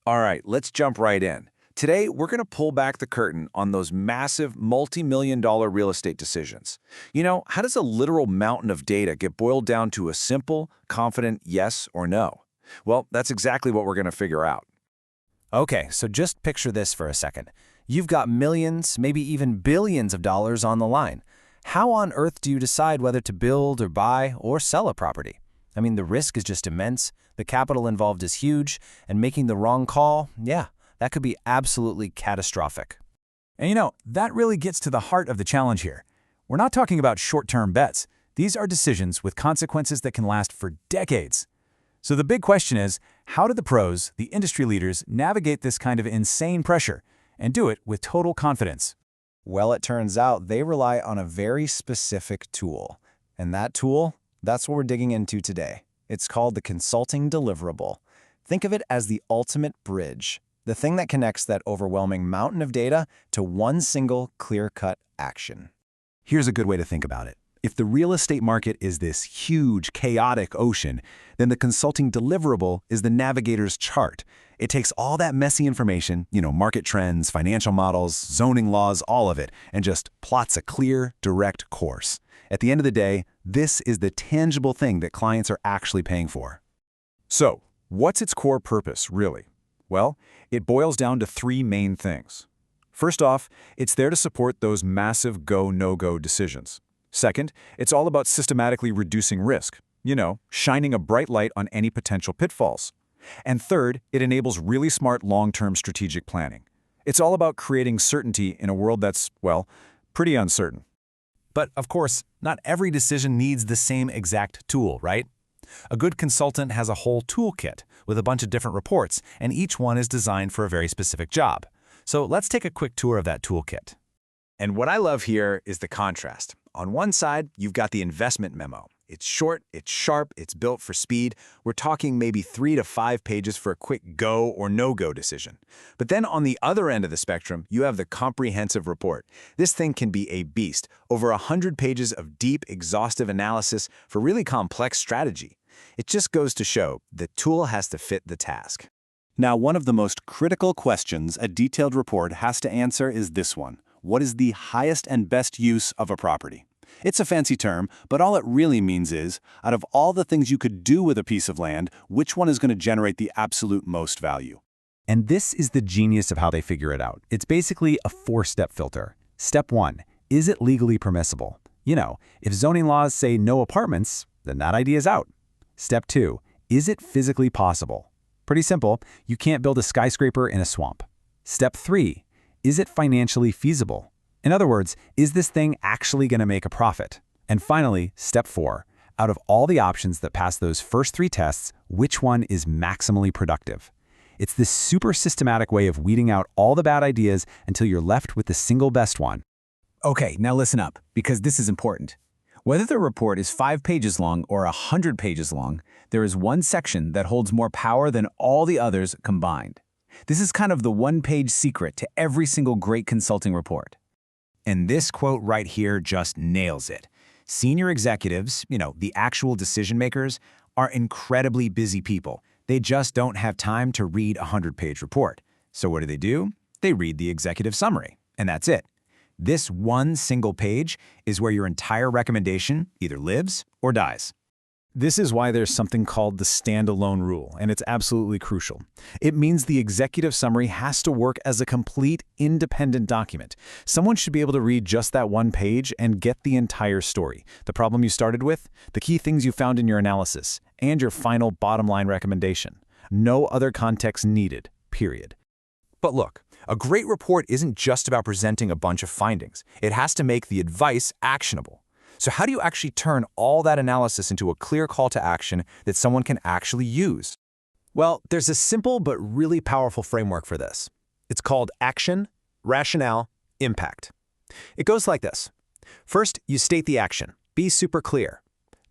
All right, let's jump right in. Today, we're going to pull back the curtain on those massive multi-million-dollar real estate decisions. How does a literal mountain of data get boiled down to a simple, confident yes or no? Well, that's exactly what we're going to figure out. Okay, so just picture this for a second. You've got millions, maybe even billions of dollars on the line. How on earth do you decide whether to build or buy or sell a property? I mean, the risk is just immense, the capital involved is huge, and making the wrong call, yeah, that could be absolutely catastrophic. And that really gets to the heart of the challenge here. We're not talking about short-term bets. These are decisions with consequences that can last for decades. So the big question is, how do the pros, the industry leaders, navigate this kind of insane pressure and do it with total confidence? Well, it turns out they rely on a very specific tool. And that tool, that's what we're digging into today. It's called the Consulting Deliverable. Think of it as the ultimate bridge, the thing that connects that overwhelming mountain of data to one single clear-cut action. Here's a good way to think about it. If the real estate market is this huge, chaotic ocean, then the consulting deliverable is the navigator's chart. It takes all that messy information, market trends, financial models, zoning laws, all of it, and just plots a clear, direct course. At the end of the day, this is the tangible thing that clients are actually paying for. So, what's its core purpose, really? Well, it boils down to three main things. First off, it's there to support those massive go, no-go decisions. Second, it's all about systematically reducing risk, shining a bright light on any potential pitfalls. And third, it enables really smart long-term strategic planning. It's all about creating certainty in a world that's, pretty uncertain. But of course, not every decision needs the same exact tool, right? A good consultant has a whole toolkit with a bunch of different reports, and each one is designed for a very specific job. So let's take a quick tour of that toolkit. And what I love here is the contrast. On one side, you've got the investment memo. It's short, it's sharp, it's built for speed. We're talking maybe 3 to 5 pages for a quick go or no-go decision. But then on the other end of the spectrum, you have the comprehensive report. This thing can be a beast, over 100 pages of deep, exhaustive analysis for really complex strategy. It just goes to show the tool has to fit the task. Now, one of the most critical questions a detailed report has to answer is this one. What is the highest and best use of a property? It's a fancy term, but all it really means is, out of all the things you could do with a piece of land, which one is going to generate the absolute most value? And this is the genius of how they figure it out. It's basically a 4-step filter. Step 1, is it legally permissible? If zoning laws say no apartments, then that idea is out. Step 2, is it physically possible? Pretty simple, you can't build a skyscraper in a swamp. Step 3, is it financially feasible? In other words, is this thing actually going to make a profit? And finally, step 4, out of all the options that pass those first 3 tests, which one is maximally productive? It's this super systematic way of weeding out all the bad ideas until you're left with the single best one. Okay, now listen up, because this is important. Whether the report is 5 pages long or 100 pages long, there is one section that holds more power than all the others combined. This is kind of the one-page secret to every single great consulting report. And this quote right here just nails it. Senior executives, the actual decision makers, are incredibly busy people. They just don't have time to read a 100-page report. So what do? They read the executive summary, and that's it. This one single page is where your entire recommendation either lives or dies. This is why there's something called the standalone rule, and it's absolutely crucial. It means the executive summary has to work as a complete, independent document. Someone should be able to read just that one page and get the entire story, the problem you started with, the key things you found in your analysis, and your final bottom-line recommendation. No other context needed, period. But look, a great report isn't just about presenting a bunch of findings. It has to make the advice actionable. So how do you actually turn all that analysis into a clear call to action that someone can actually use? Well, there's a simple but really powerful framework for this. It's called action, rationale, impact. It goes like this. First, you state the action. Be super clear.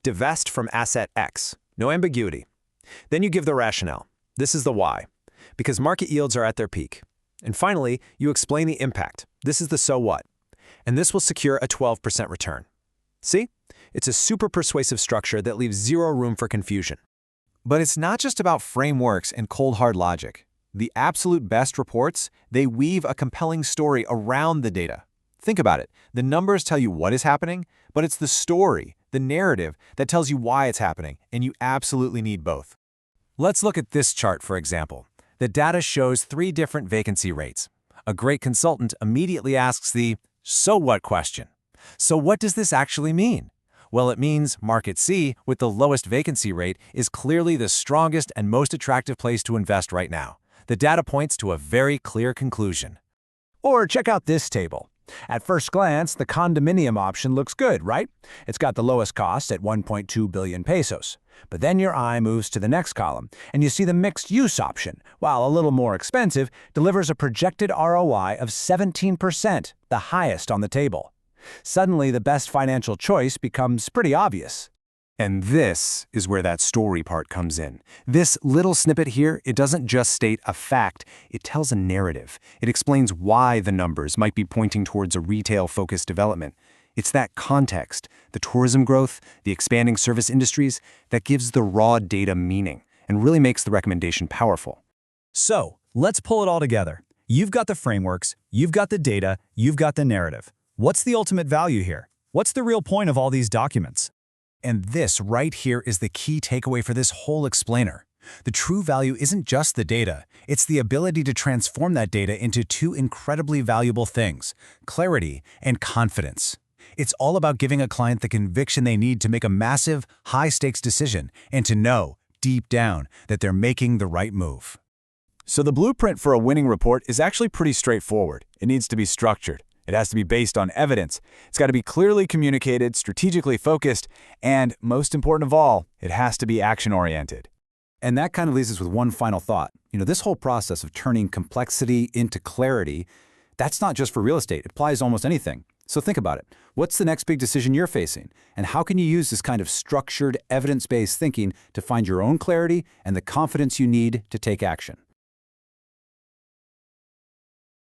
Divest from asset X. No ambiguity. Then you give the rationale. This is the why. Because market yields are at their peak. And finally, you explain the impact. This is the so what. And this will secure a 12% return. See? It's a super persuasive structure that leaves zero room for confusion. But it's not just about frameworks and cold hard logic. The absolute best reports, they weave a compelling story around the data. Think about it. The numbers tell you what is happening, but it's the story, the narrative, that tells you why it's happening, and you absolutely need both. Let's look at this chart, for example. The data shows 3 different vacancy rates. A great consultant immediately asks the "so what" question. So what does this actually mean? Well, it means Market C, with the lowest vacancy rate, is clearly the strongest and most attractive place to invest right now. The data points to a very clear conclusion. Or check out this table. At first glance, the condominium option looks good, right? It's got the lowest cost at 1.2 billion pesos. But then your eye moves to the next column, and you see the mixed-use option, while a little more expensive, delivers a projected ROI of 17%, the highest on the table. Suddenly, the best financial choice becomes pretty obvious. And this is where that story part comes in. This little snippet here, it doesn't just state a fact, it tells a narrative. It explains why the numbers might be pointing towards a retail-focused development. It's that context, the tourism growth, the expanding service industries, that gives the raw data meaning and really makes the recommendation powerful. So, let's pull it all together. You've got the frameworks, you've got the data, you've got the narrative. What's the ultimate value here? What's the real point of all these documents? And this right here is the key takeaway for this whole explainer. The true value isn't just the data, it's the ability to transform that data into 2 incredibly valuable things: clarity and confidence. It's all about giving a client the conviction they need to make a massive, high-stakes decision and to know, deep down, that they're making the right move. So the blueprint for a winning report is actually pretty straightforward. It needs to be structured. It has to be based on evidence. It's got to be clearly communicated, strategically focused, and most important of all, it has to be action-oriented. And that kind of leaves us with one final thought. This whole process of turning complexity into clarity, that's not just for real estate. It applies to almost anything. So think about it. What's the next big decision you're facing? And how can you use this kind of structured, evidence-based thinking to find your own clarity and the confidence you need to take action?